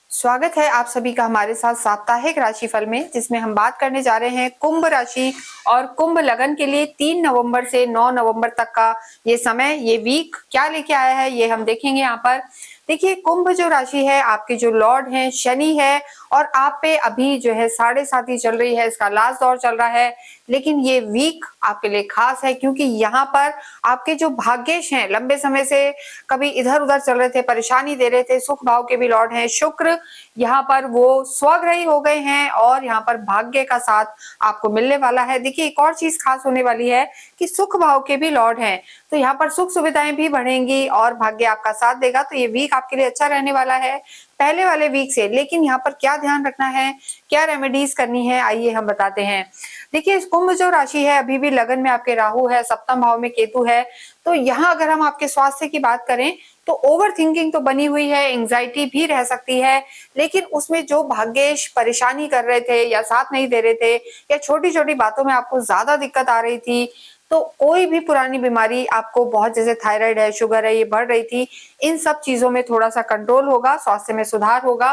स्वागत है आप सभी का हमारे साथ साप्ताहिक राशिफल में, जिसमें हम बात करने जा रहे हैं कुंभ राशि और कुंभ लगन के लिए 3 नवंबर से 9 नवंबर तक का ये समय, ये वीक क्या लेके आया है ये हम देखेंगे यहाँ पर। देखिए, कुंभ जो राशि है, आपके जो लॉर्ड हैं शनि है, और आप पे अभी जो है 7.5 चल रही है, इसका लास्ट दौर चल रहा है। लेकिन ये वीक आपके लिए खास है, क्योंकि यहाँ पर आपके जो भाग्येश हैं, लंबे समय से कभी इधर उधर चल रहे थे, परेशानी दे रहे थे, सुख भाव के भी लॉर्ड हैं शुक्र, यहाँ पर वो स्वग्रही हो गए हैं और यहाँ पर भाग्य का साथ आपको मिलने वाला है। देखिए, एक और चीज खास होने वाली है कि सुख भाव के भी लॉर्ड हैं, तो यहाँ पर सुख सुविधाएं भी बढ़ेंगी और भाग्य आपका साथ देगा। तो ये वीक आपके लिए अच्छा रहने वाला है पहले वाले वीक से। लेकिन यहाँ पर क्या ध्यान रखना है, क्या रेमेडीज करनी है, आइए हम बताते हैं। देखिए, कुंभ जो राशि है, अभी भी लगन में आपके राहु है, सप्तम भाव में केतु है। तो यहाँ अगर हम आपके स्वास्थ्य की बात करें तो ओवर थिंकिंग तो बनी हुई है, एंग्जाइटी भी रह सकती है। लेकिन उसमें जो भाग्येश परेशानी कर रहे थे या साथ नहीं दे रहे थे, या छोटी छोटी बातों में आपको ज्यादा दिक्कत आ रही थी, तो कोई भी पुरानी बीमारी आपको बहुत, जैसे थायराइड है, शुगर है, ये बढ़ रही थी, इन सब चीजों में थोड़ा सा कंट्रोल होगा, स्वास्थ्य में सुधार होगा।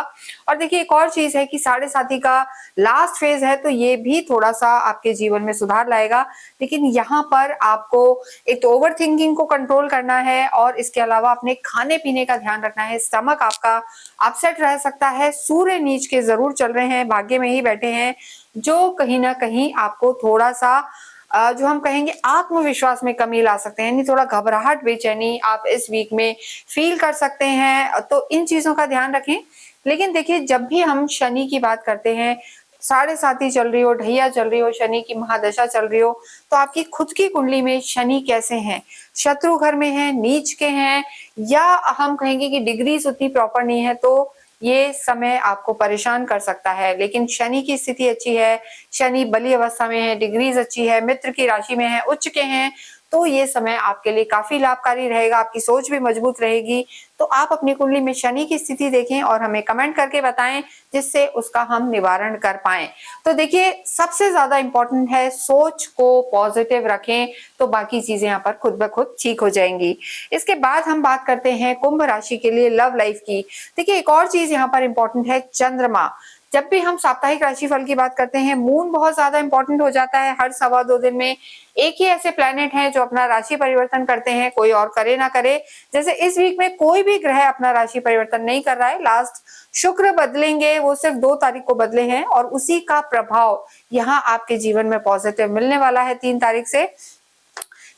और देखिए, एक और चीज है कि 7.5 का लास्ट फेज है, तो ये भी थोड़ा सा आपके जीवन में सुधार लाएगा। लेकिन यहाँ पर आपको एक तो ओवर थिंकिंग को कंट्रोल करना है, और इसके अलावा अपने खाने पीने का ध्यान रखना है। स्टमक आपका अपसेट रह सकता है, सूर्य नीच के जरूर चल रहे हैं, भाग्य में ही बैठे हैं, जो कहीं ना कहीं आपको थोड़ा सा जो हम कहेंगे आत्मविश्वास में कमी ला सकते हैं, यानी थोड़ा घबराहट, बेचैनी आप इस वीक में फील कर सकते हैं। तो इन चीजों का ध्यान रखें। लेकिन देखिए, जब भी हम शनि की बात करते हैं, 7.5 चल रही हो, ढैया चल रही हो, शनि की महादशा चल रही हो, तो आपकी खुद की कुंडली में शनि कैसे हैं, शत्रु घर में है, नीच के हैं, या हम कहेंगे कि डिग्रीज उतनी प्रॉपर नहीं है, तो ये समय आपको परेशान कर सकता है। लेकिन शनि की स्थिति अच्छी है, शनि बली अवस्था में है, डिग्रीज अच्छी है, मित्र की राशि में है, उच्च के हैं, तो ये समय आपके लिए काफी लाभकारी रहेगा, आपकी सोच भी मजबूत रहेगी। तो आप अपनी कुंडली में शनि की स्थिति देखें और हमें कमेंट करके बताएं, जिससे उसका हम निवारण कर पाएं। तो देखिए, सबसे ज्यादा इंपॉर्टेंट है सोच को पॉजिटिव रखें, तो बाकी चीजें यहाँ पर खुद ब खुद ठीक हो जाएंगी। इसके बाद हम बात करते हैं कुंभ राशि के लिए लव लाइफ की। देखिए, एक और चीज यहाँ पर इंपॉर्टेंट है, चंद्रमा। जब भी हम साप्ताहिक राशिफल की बात करते हैं, मून बहुत ज्यादा इंपॉर्टेंट हो जाता है। हर 2.25 दिन में एक ही ऐसे प्लेनेट हैं जो अपना राशि परिवर्तन करते हैं, कोई और करे ना करे। जैसे इस वीक में कोई भी ग्रह अपना राशि परिवर्तन नहीं कर रहा है, लास्ट शुक्र बदलेंगे, वो सिर्फ 2 तारीख को बदले हैं, और उसी का प्रभाव यहाँ आपके जीवन में पॉजिटिव मिलने वाला है 3 तारीख से।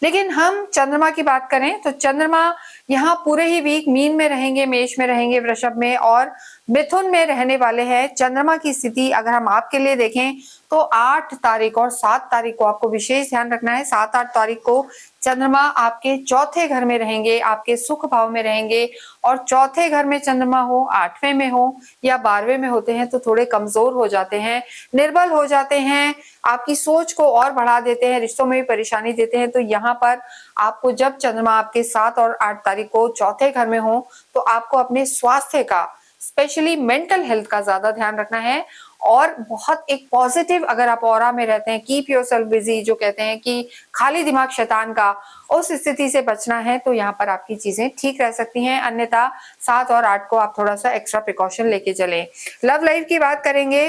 लेकिन हम चंद्रमा की बात करें तो चंद्रमा यहाँ पूरे ही वीक मीन में रहेंगे, मेष में रहेंगे, वृषभ में और मिथुन में रहने वाले हैं। चंद्रमा की स्थिति अगर हम आपके लिए देखें तो 8 तारीख और 7 तारीख को आपको विशेष ध्यान रखना है। 7-8 तारीख को चंद्रमा आपके चौथे घर में रहेंगे, आपके सुख भाव में रहेंगे, और चौथे घर में चंद्रमा हो, 8वें में हो या 12वें में होते हैं तो थोड़े कमजोर हो जाते हैं, निर्बल हो जाते हैं, आपकी सोच को और बढ़ा देते हैं, रिश्तों में भी परेशानी देते हैं। तो यहाँ पर आपको जब चंद्रमा आपके 7 और 8 तारीख को चौथे घर में हो, तो आपको अपने स्वास्थ्य का, स्पेशली मेंटल हेल्थ का ज्यादा ध्यान रखना है। और बहुत एक पॉजिटिव, अगर आप ऑरा में रहते हैं, कीप योरसेल्फ बिजी, जो कहते हैं कि खाली दिमाग शैतान का, उस स्थिति से बचना है, तो यहाँ पर आपकी चीजें ठीक रह सकती हैं। अन्यथा 7 और 8 को आप थोड़ा सा एक्स्ट्रा प्रिकॉशन लेके चलें। लव लाइफ की बात करेंगे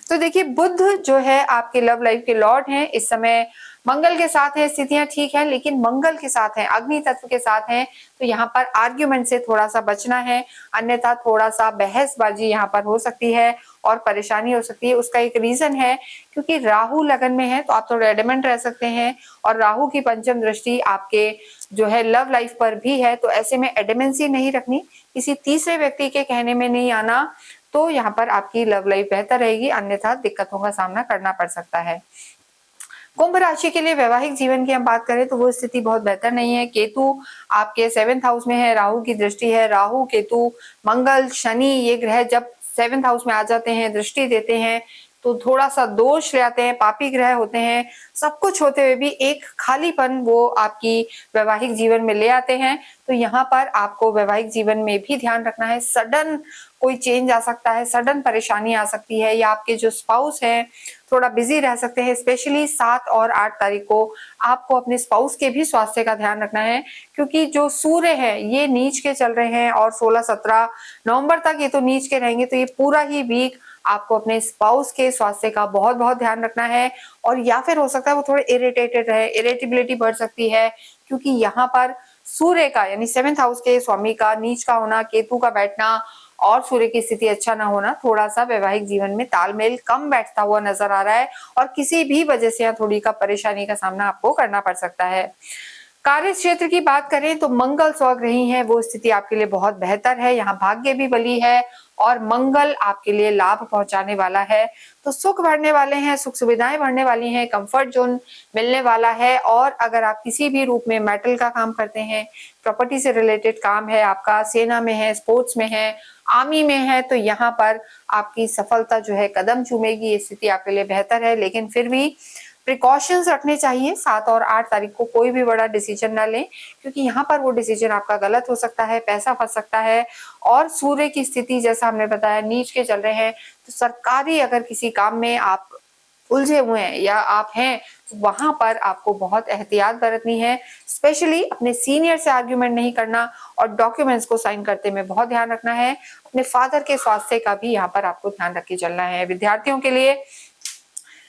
तो देखिए, बुध जो है आपके लव लाइफ के लॉर्ड हैं, इस समय मंगल के साथ है, स्थितियां ठीक है, लेकिन मंगल के साथ है, अग्नि तत्व के साथ है, तो यहाँ पर आर्ग्यूमेंट से थोड़ा सा बचना है। अन्यथा थोड़ा सा बहसबाजी यहाँ पर हो सकती है और परेशानी हो सकती है। उसका एक रीजन है, क्योंकि राहु लगन में है, तो आप थोड़े एडमेंट रह सकते हैं, और राहु की पंचम दृष्टि आपके जो है लव लाइफ पर भी है। तो ऐसे में एडमेंसी नहीं रखनी, किसी तीसरे व्यक्ति के कहने में नहीं आना, तो यहाँ पर आपकी लव लाइफ बेहतर रहेगी। अन्यथा दिक्कतों का सामना करना पड़ सकता है। कुंभ राशि के लिए वैवाहिक जीवन की हम बात करें तो वो स्थिति बहुत बेहतर नहीं है। केतु आपके 7th हाउस में है, राहु की दृष्टि है। राहु, केतु, मंगल, शनि, ये ग्रह जब 7th हाउस में आ जाते हैं, दृष्टि देते हैं, तो थोड़ा सा दोष ले आते हैं, पापी ग्रह होते हैं, सब कुछ होते हुए भी एक खालीपन वो आपकी वैवाहिक जीवन में ले आते हैं। तो यहाँ पर आपको वैवाहिक जीवन में भी ध्यान रखना है, सडन कोई चेंज आ सकता है, सडन परेशानी आ सकती है, या आपके जो स्पाउस हैं थोड़ा बिजी रह सकते हैं। स्पेशली 7 और 8 तारीख को आपको अपने स्पाउस के भी स्वास्थ्य का ध्यान रखना है, क्योंकि जो सूर्य है ये नीच के चल रहे हैं और 16-17 नवंबर तक ये तो नीच के रहेंगे। तो ये पूरा ही वीक आपको अपने स्पाउस के स्वास्थ्य का बहुत बहुत ध्यान रखना है। और या फिर हो सकता है वो थोड़े इरिटेटेड रहे, इरिटेबिलिटी बढ़ सकती है, क्योंकि यहाँ पर सूर्य का यानी 7th हाउस के स्वामी का नीच का होना, केतु का बैठना और सूर्य की स्थिति अच्छा ना होना थोड़ा सा वैवाहिक जीवन में तालमेल कम बैठता हुआ नजर आ रहा है, और किसी भी वजह से यहाँ थोड़ी का परेशानी का सामना आपको करना पड़ सकता है। कार्य क्षेत्र की बात करें तो मंगल स्वग्रही है, वो स्थिति आपके लिए बहुत बेहतर है। यहाँ भाग्य भी बली है और मंगल आपके लिए लाभ पहुंचाने वाला है। तो सुख बढ़ने वाले हैं, सुख सुविधाएं बढ़ने वाली हैं, कंफर्ट जोन मिलने वाला है। और अगर आप किसी भी रूप में मेटल का काम करते हैं, प्रॉपर्टी से रिलेटेड काम है आपका, सेना में है, स्पोर्ट्स में है, आर्मी में है, तो यहाँ पर आपकी सफलता जो है कदम चूमेगी। ये स्थिति आपके लिए बेहतर है, लेकिन फिर भी प्रिकॉशंस रखने चाहिए। 7 और 8 तारीख को कोई भी बड़ा डिसीजन ना लें, क्योंकि यहाँ पर वो डिसीजन आपका गलत हो सकता है, पैसा फंस सकता है। और सूर्य की स्थिति जैसा हमने बताया नीच के चल रहे हैं, तो सरकारी अगर किसी काम में आप उलझे हुए हैं या आप हैं, तो वहां पर आपको बहुत एहतियात बरतनी है। स्पेशली अपने सीनियर से आर्ग्यूमेंट नहीं करना और डॉक्यूमेंट्स को साइन करते में बहुत ध्यान रखना है। अपने फादर के स्वास्थ्य का भी यहाँ पर आपको ध्यान रख के चलना है। विद्यार्थियों के लिए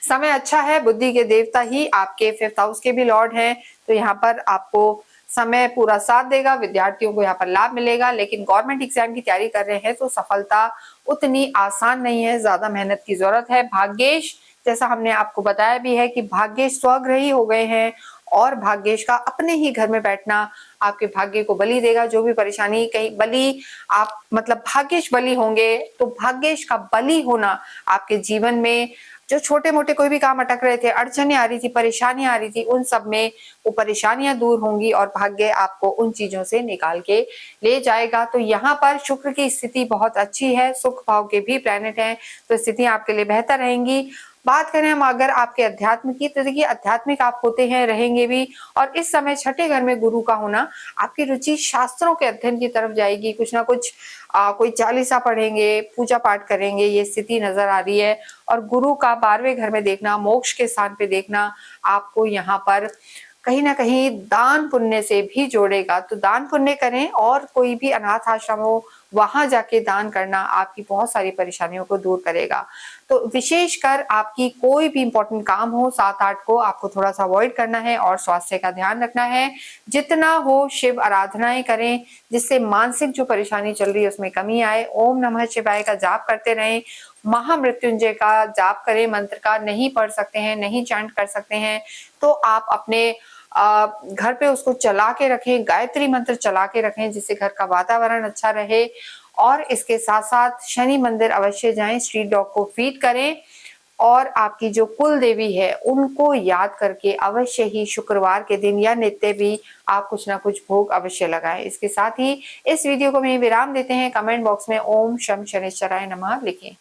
समय अच्छा है, बुद्धि के देवता ही आपके 5th हाउस के भी लॉर्ड हैं, तो यहाँ पर आपको समय पूरा साथ देगा, विद्यार्थियों को यहाँ पर लाभ मिलेगा। लेकिन गवर्नमेंट एग्जाम की तैयारी कर रहे हैं तो सफलता उतनी आसान नहीं है, ज्यादा मेहनत की जरूरत है। भाग्येश जैसा हमने आपको बताया भी है कि भाग्येश स्वग्रही हो गए हैं, और भाग्येश का अपने ही घर में बैठना आपके भाग्य को बलि देगा। जो भी परेशानी कहीं बलि आप मतलब भाग्येश बलि होंगे, तो भाग्येश का बलि होना आपके जीवन में जो छोटे मोटे कोई भी काम अटक रहे थे, अड़चने आ रही थी, परेशानियां आ रही थी, उन सब में वो परेशानियां दूर होंगी और भाग्य आपको उन चीजों से निकाल के ले जाएगा। तो यहाँ पर शुक्र की स्थिति बहुत अच्छी है, सुख भाव के भी प्लैनेट हैं, तो स्थितियां आपके लिए बेहतर रहेंगी। बात करें हम अगर आपके अध्यात्म की, तो देखिए आध्यात्मिक आप होते हैं, रहेंगे भी। और इस समय 6ठे घर में गुरु का होना आपकी रुचि शास्त्रों के अध्ययन की तरफ जाएगी। कुछ ना कुछ कोई चालीसा पढ़ेंगे, पूजा पाठ करेंगे, ये स्थिति नजर आ रही है। और गुरु का 12वें घर में देखना, मोक्ष के स्थान पे देखना आपको यहाँ पर कहीं ना कहीं दान पुण्य से भी जोड़ेगा। तो दान पुण्य करें, और कोई भी अनाथ आश्रम हो वहां जाके दान करना आपकी बहुत सारी परेशानियों को दूर करेगा। तो विशेषकर आपकी कोई भी इंपॉर्टेंट काम हो 7-8 को आपको थोड़ा सा अवॉइड करना है और स्वास्थ्य का ध्यान रखना है। जितना हो शिव आराधनाएं करें, जिससे मानसिक जो परेशानी चल रही है उसमें कमी आए। ओम नमः शिवाय का जाप करते रहें, महामृत्युंजय का जाप करें। मंत्र का नहीं पढ़ सकते हैं, नहीं चैंट कर सकते हैं, तो आप अपने घर पे उसको चला के रखें, गायत्री मंत्र चला के रखें, जिससे घर का वातावरण अच्छा रहे। और इसके साथ साथ शनि मंदिर अवश्य जाएं, स्ट्रीट डॉग को फीड करें, और आपकी जो कुल देवी है उनको याद करके अवश्य ही शुक्रवार के दिन या नित्य भी आप कुछ ना कुछ भोग अवश्य लगाएं। इसके साथ ही इस वीडियो को मैं विराम देते हैं। कमेंट बॉक्स में ओम शम शनिश्चराय नमः लिखें।